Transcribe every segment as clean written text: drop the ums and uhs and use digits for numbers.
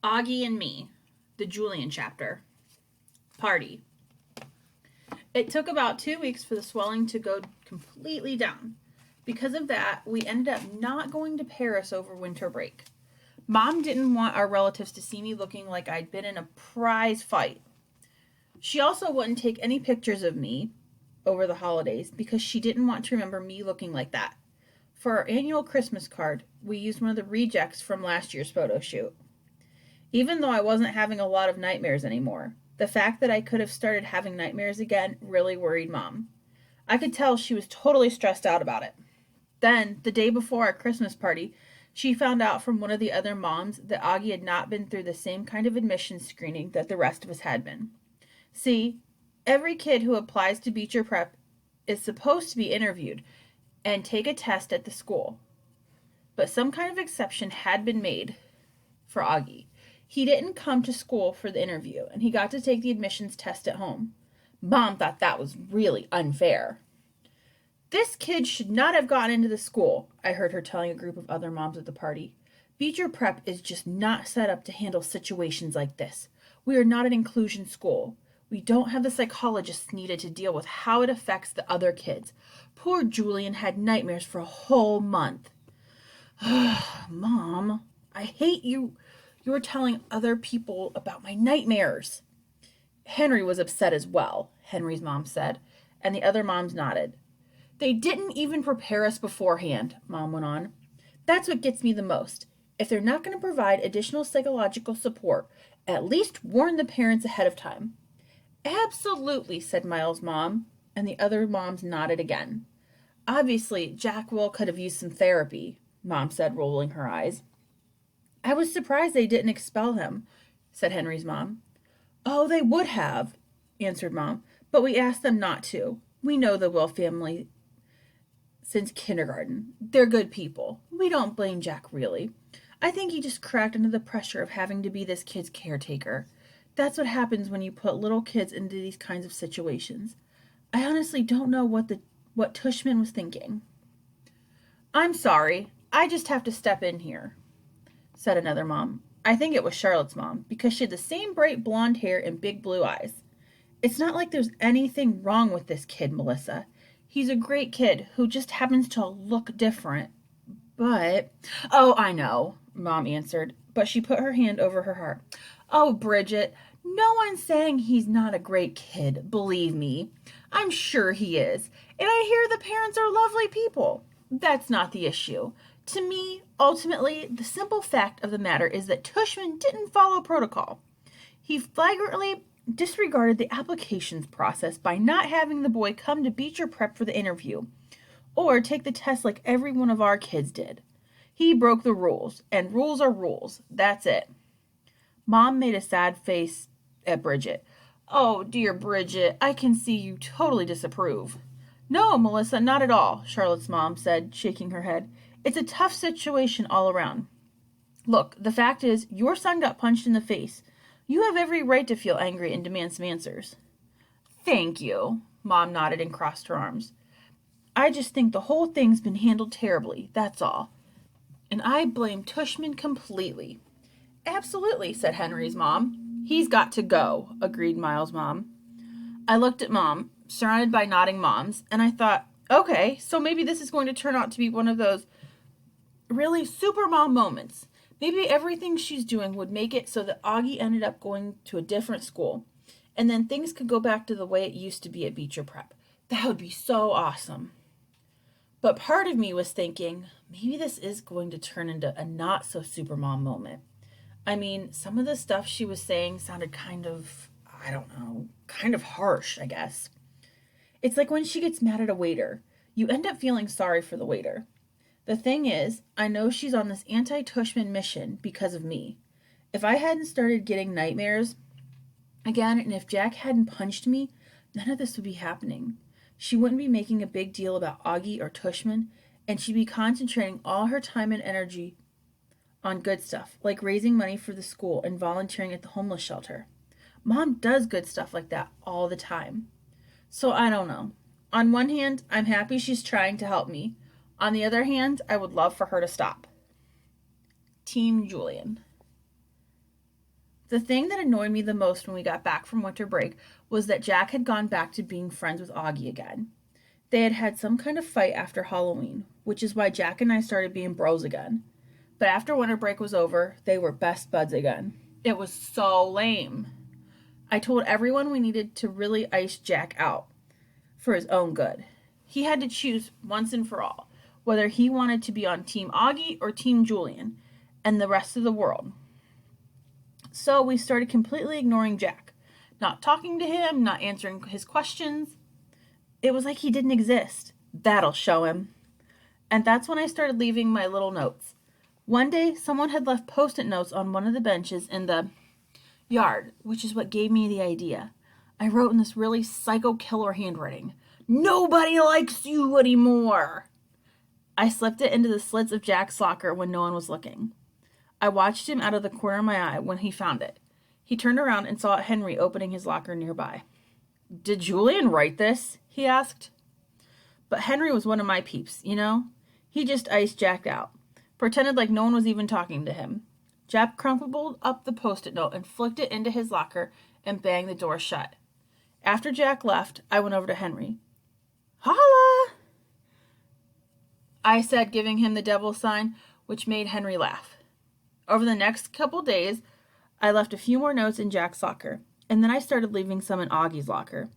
Auggie and Me, the Julian chapter. Party. It took about 2 weeks for the swelling to go completely down. Because of that, we ended up not going to Paris over winter break. Mom didn't want our relatives to see me looking like I'd been in a prize fight. She also wouldn't take any pictures of me over the holidays because she didn't want to remember me looking like that. For our annual Christmas card, we used one of the rejects from last year's photo shoot. Even though I wasn't having a lot of nightmares anymore, the fact that I could have started having nightmares again really worried Mom. I could tell she was totally stressed out about it. Then, the day before our Christmas party, she found out from one of the other moms that Auggie had not been through the same kind of admissions screening that the rest of us had been. See, every kid who applies to Beecher Prep is supposed to be interviewed and take a test at the school. But some kind of exception had been made for Auggie. He didn't come to school for the interview, and he got to take the admissions test at home. Mom thought that was really unfair. This kid should not have gotten into the school, I heard her telling a group of other moms at the party. Beecher Prep is just not set up to handle situations like this. We are not an inclusion school. We don't have the psychologists needed to deal with how it affects the other kids. Poor Julian had nightmares for a whole month. Mom, I hate you. You were telling other people about my nightmares. Henry was upset as well, Henry's mom said, and the other moms nodded. They didn't even prepare us beforehand, Mom went on. That's what gets me the most. If they're not going to provide additional psychological support, at least warn the parents ahead of time. Absolutely, said Miles' mom, and the other moms nodded again. Obviously, Jack Will could have used some therapy, Mom said, rolling her eyes. I was surprised they didn't expel him, said Henry's mom. Oh, they would have, answered Mom, but we asked them not to. We know the Will family since kindergarten. They're good people. We don't blame Jack, really. I think he just cracked under the pressure of having to be this kid's caretaker. That's what happens when you put little kids into these kinds of situations. I honestly don't know what Tushman was thinking. I'm sorry. I just have to step in here, said another mom. I think it was Charlotte's mom, because she had the same bright blonde hair and big blue eyes. It's not like there's anything wrong with this kid, Melissa. He's a great kid who just happens to look different. But, oh, I know, Mom answered, but she put her hand over her heart. Oh, Bridget, no one's saying he's not a great kid, believe me. I'm sure he is, and I hear the parents are lovely people. That's not the issue. To me, ultimately, the simple fact of the matter is that Tushman didn't follow protocol. He flagrantly disregarded the applications process by not having the boy come to Beecher Prep for the interview, or take the test like every one of our kids did. He broke the rules, and rules are rules. That's it. Mom made a sad face at Bridget. Oh, dear Bridget, I can see you totally disapprove. No, Melissa, not at all, Charlotte's mom said, shaking her head. It's a tough situation all around. Look, the fact is, your son got punched in the face. You have every right to feel angry and demand some answers. Thank you, Mom nodded and crossed her arms. I just think the whole thing's been handled terribly, that's all. And I blame Tushman completely. Absolutely, said Henry's mom. He's got to go, agreed Miles' mom. I looked at Mom, surrounded by nodding moms, and I thought, okay, so maybe this is going to turn out to be one of those really super mom moments. Maybe everything she's doing would make it so that Auggie ended up going to a different school, and then things could go back to the way it used to be at Beecher Prep. That would be so awesome. But part of me was thinking, maybe this is going to turn into a not so super mom moment. I mean, some of the stuff she was saying sounded kind of harsh, I guess. It's like when she gets mad at a waiter. You end up feeling sorry for the waiter. The thing is, I know she's on this anti-Tushman mission because of me. If I hadn't started getting nightmares again, and if Jack hadn't punched me, none of this would be happening. She wouldn't be making a big deal about Auggie or Tushman, and she'd be concentrating all her time and energy on good stuff, like raising money for the school and volunteering at the homeless shelter. Mom does good stuff like that all the time. So I don't know. On one hand, I'm happy she's trying to help me. On the other hand, I would love for her to stop. Team Julian. The thing that annoyed me the most when we got back from winter break was that Jack had gone back to being friends with Auggie again. They had had some kind of fight after Halloween, which is why Jack and I started being bros again. But after winter break was over, they were best buds again. It was so lame. I told everyone we needed to really ice Jack out for his own good. He had to choose once and for all whether he wanted to be on Team Auggie or Team Julian and the rest of the world. So we started completely ignoring Jack, not talking to him, not answering his questions. It was like he didn't exist. That'll show him. And that's when I started leaving my little notes. One day, someone had left post-it notes on one of the benches in the yard, which is what gave me the idea. I wrote in this really psycho-killer handwriting, "Nobody likes you anymore." I slipped it into the slits of Jack's locker when no one was looking. I watched him out of the corner of my eye when he found it. He turned around and saw Henry opening his locker nearby. "Did Julian write this?" he asked. But Henry was one of my peeps, you know? He just iced Jack out, pretended like no one was even talking to him. Jack crumpled up the post-it note and flicked it into his locker and banged the door shut. After Jack left, I went over to Henry. "Holla!" I said, giving him the devil sign, which made Henry laugh. Over the next couple days, I left a few more notes in Jack's locker, and then I started leaving some in Auggie's locker.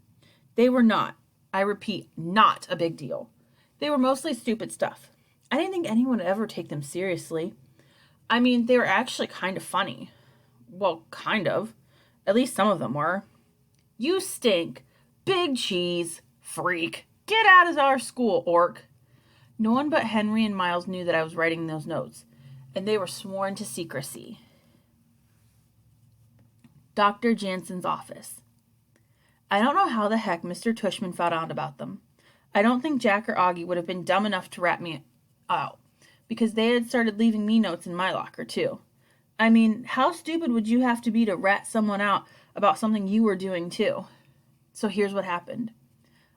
They were not, I repeat, not a big deal. They were mostly stupid stuff. I didn't think anyone would ever take them seriously. I mean, they were actually kind of funny. Well, kind of. At least some of them were. "You stink. Big cheese. Freak. Get out of our school, orc." No one but Henry and Miles knew that I was writing those notes, and they were sworn to secrecy. Dr. Jansen's office. I don't know how the heck Mr. Tushman found out about them. I don't think Jack or Auggie would have been dumb enough to rat me out, because they had started leaving me notes in my locker, too. I mean, how stupid would you have to be to rat someone out about something you were doing, too? So here's what happened.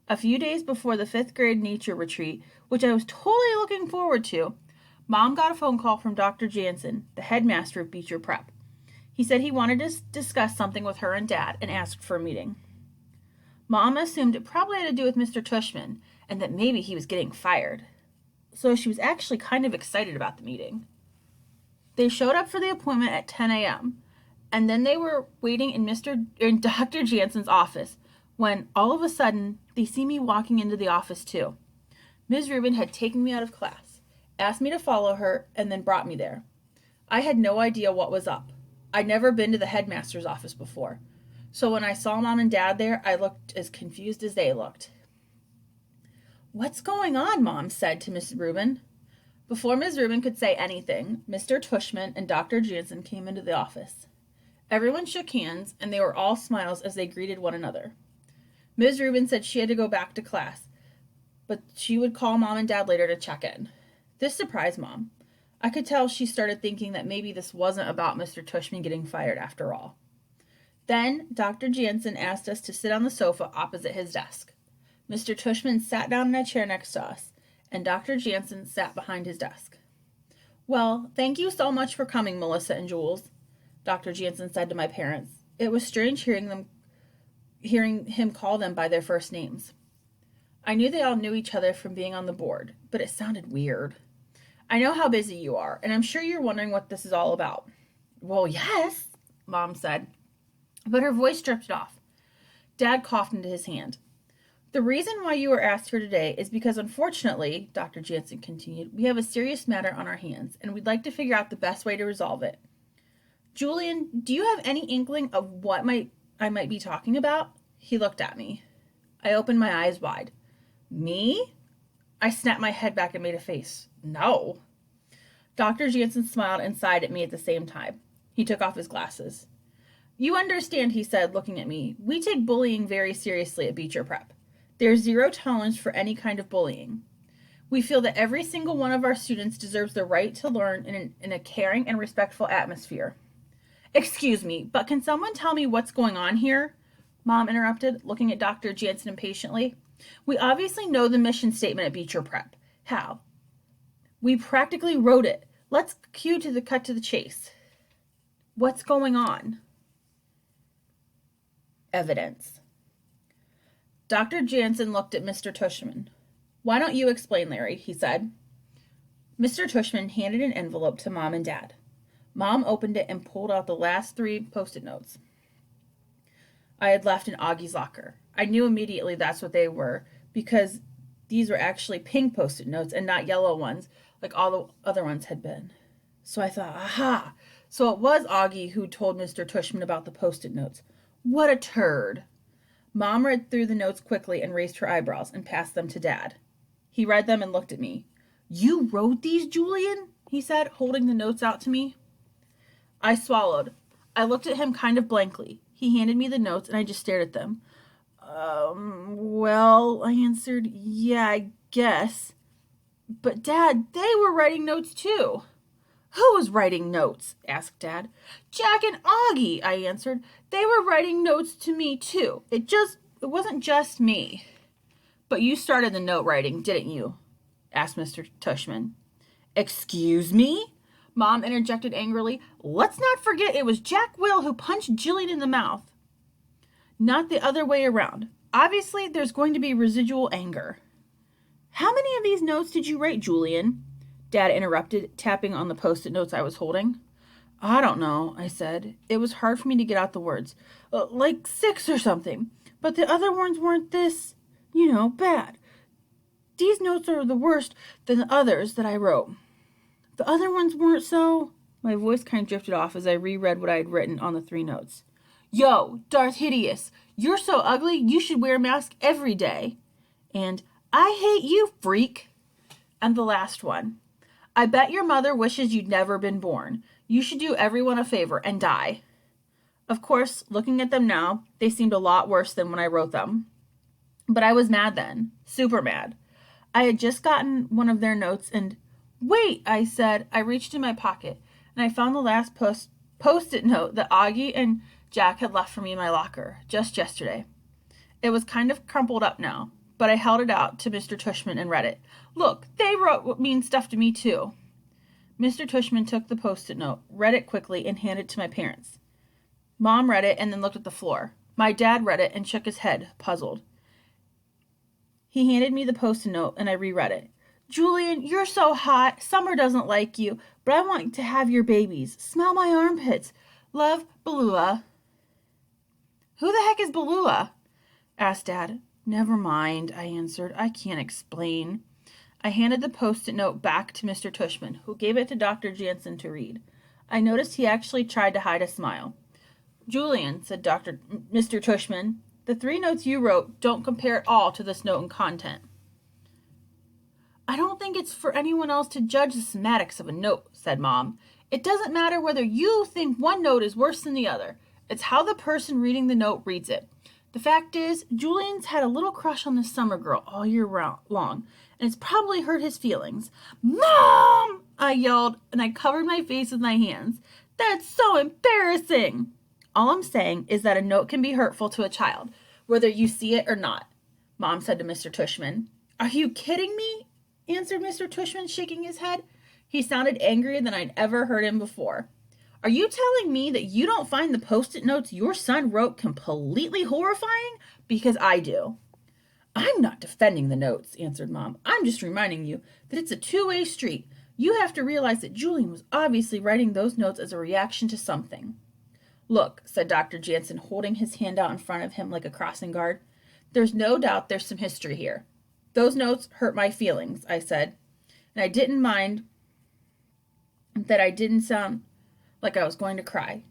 A few days before the 5th grade nature retreat, which I was totally looking forward to, Mom got a phone call from Dr. Jansen, the headmaster of Beecher Prep. He said he wanted to discuss something with her and Dad and asked for a meeting. Mom assumed it probably had to do with Mr. Tushman and that maybe he was getting fired. So she was actually kind of excited about the meeting. They showed up for the appointment at 10 a.m., and then they were waiting in Dr. Jansen's office when all of a sudden they see me walking into the office too. Ms. Rubin had taken me out of class, asked me to follow her, and then brought me there. I had no idea what was up. I'd never been to the headmaster's office before, so when I saw Mom and Dad there, I looked as confused as they looked. "What's going on?" Mom said to Miss Rubin. Before Ms. Rubin could say anything, Mr. Tushman and Dr. Jansen came into the office. Everyone shook hands, and they were all smiles as they greeted one another. Ms. Rubin said she had to go back to class, but she would call Mom and Dad later to check in. This surprised Mom. I could tell she started thinking that maybe this wasn't about Mr. Tushman getting fired after all. Then Dr. Jansen asked us to sit on the sofa opposite his desk. Mr. Tushman sat down in a chair next to us, and Dr. Jansen sat behind his desk. "Well, thank you so much for coming, Melissa and Jules," Dr. Jansen said to my parents. It was strange hearing him call them by their first names. I knew they all knew each other from being on the board, but it sounded weird. "I know how busy you are, and I'm sure you're wondering what this is all about." "Well, yes," Mom said, but her voice drifted off. Dad coughed into his hand. "The reason why you were asked here today is because, unfortunately," Dr. Jansen continued, "we have a serious matter on our hands, and we'd like to figure out the best way to resolve it. Julian, do you have any inkling of what I might be talking about?" He looked at me. I opened my eyes wide. "Me?" I snapped my head back and made a face. "No." Dr. Jansen smiled and sighed at me at the same time. He took off his glasses. "You understand," he said, looking at me. "We take bullying very seriously at Beecher Prep. There's zero tolerance for any kind of bullying. We feel that every single one of our students deserves the right to learn in a caring and respectful atmosphere." "Excuse me, but can someone tell me what's going on here?" Mom interrupted, looking at Dr. Jansen impatiently. "We obviously know the mission statement at Beecher Prep. How? We practically wrote it. Let's cut to the chase. What's going on?" evidence. Dr. Jansen looked at Mr. Tushman. "Why don't you explain, Larry?" he said. Mr. Tushman handed an envelope to Mom and Dad. Mom opened it and pulled out the last 3 Post-it notes I had left in Auggie's locker. I knew immediately that's what they were, because these were actually pink Post-it notes and not yellow ones like all the other ones had been. So I thought, aha! So it was Auggie who told Mr. Tushman about the Post-it notes. What a turd! Mom read through the notes quickly and raised her eyebrows and passed them to Dad. He read them and looked at me. "You wrote these, Julian?" he said, holding the notes out to me. I swallowed. I looked at him kind of blankly. He handed me the notes and I just stared at them. Well, I answered, "Yeah, I guess." "But Dad, they were writing notes too." "Who was writing notes?" asked Dad. "Jack and Auggie," I answered. "They were writing notes to me too. It wasn't just me." "But you started the note writing, didn't you?" asked Mr. Tushman. "Excuse me?" Mom interjected angrily. "Let's not forget it was Jack Will who punched Julian in the mouth. Not the other way around. Obviously, there's going to be residual anger." "How many of these notes did you write, Julian?" Dad interrupted, tapping on the Post-it notes I was holding. "I don't know," I said. It was hard for me to get out the words. "Like 6 or something. But the other ones weren't this, bad. These notes are the worst than the others that I wrote. The other ones weren't so..." My voice kind of drifted off as I reread what I had written on the 3 notes. "Yo, Darth Hideous, you're so ugly you should wear a mask every day." And "I hate you, freak." And the last one. "I bet your mother wishes you'd never been born. You should do everyone a favor and die." Of course, looking at them now, they seemed a lot worse than when I wrote them. But I was mad then. Super mad. I had just gotten one of their notes and... "Wait," I said. I reached in my pocket and I found the last Post-it note that Auggie and Jack had left for me in my locker just yesterday. It was kind of crumpled up now, but I held it out to Mr. Tushman and read it. "Look, they wrote mean stuff to me too." Mr. Tushman took the Post-it note, read it quickly, and handed it to my parents. Mom read it and then looked at the floor. My dad read it and shook his head, puzzled. He handed me the Post-it note and I reread it. "Julian, you're so hot. Summer doesn't like you, but I want to have your babies. Smell my armpits. Love, Balula." "Who the heck is Balula?" asked Dad. "Never mind," I answered. "I can't explain." I handed the Post-it note back to Mr. Tushman, who gave it to Dr. Jansen to read. I noticed he actually tried to hide a smile. "Julian," said Mr. Tushman, "the 3 notes you wrote don't compare at all to this note in content." "I don't think it's for anyone else to judge the semantics of a note," said Mom. "It doesn't matter whether you think one note is worse than the other. It's how the person reading the note reads it. The fact is, Julian's had a little crush on this Summer girl all year long, and it's probably hurt his feelings." "Mom!" I yelled, and I covered my face with my hands. "That's so embarrassing." "All I'm saying is that a note can be hurtful to a child, whether you see it or not," Mom said to Mr. Tushman. "Are you kidding me?" answered Mr. Tushman, shaking his head. He sounded angrier than I'd ever heard him before. "Are you telling me that you don't find the Post-it notes your son wrote completely horrifying? Because I do." "I'm not defending the notes," answered Mom. "I'm just reminding you that it's a two-way street. You have to realize that Julian was obviously writing those notes as a reaction to something." "Look," said Dr. Jansen, holding his hand out in front of him like a crossing guard. "There's no doubt there's some history here. Those notes hurt my feelings," I said. And I didn't mind that I didn't sound like I was going to cry.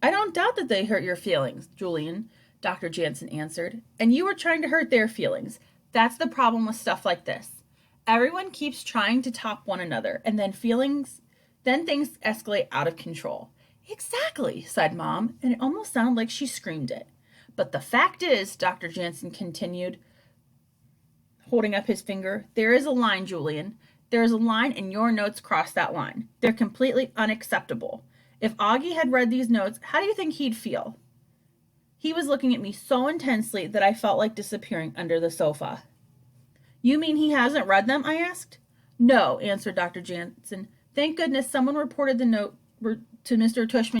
"I don't doubt that they hurt your feelings, Julian," Dr. Jansen answered. "And you were trying to hurt their feelings. That's the problem with stuff like this. Everyone keeps trying to top one another, and then things escalate out of control." "Exactly," said Mom, and it almost sounded like she screamed it. "But the fact is," Dr. Jansen continued, holding up his finger, "there is a line, Julian. There is a line, and your notes cross that line. They're completely unacceptable. If Auggie had read these notes, how do you think he'd feel?" He was looking at me so intensely that I felt like disappearing under the sofa. "You mean he hasn't read them?" I asked. "No," answered Dr. Jansen. "Thank goodness someone reported the note to Mr. Tushman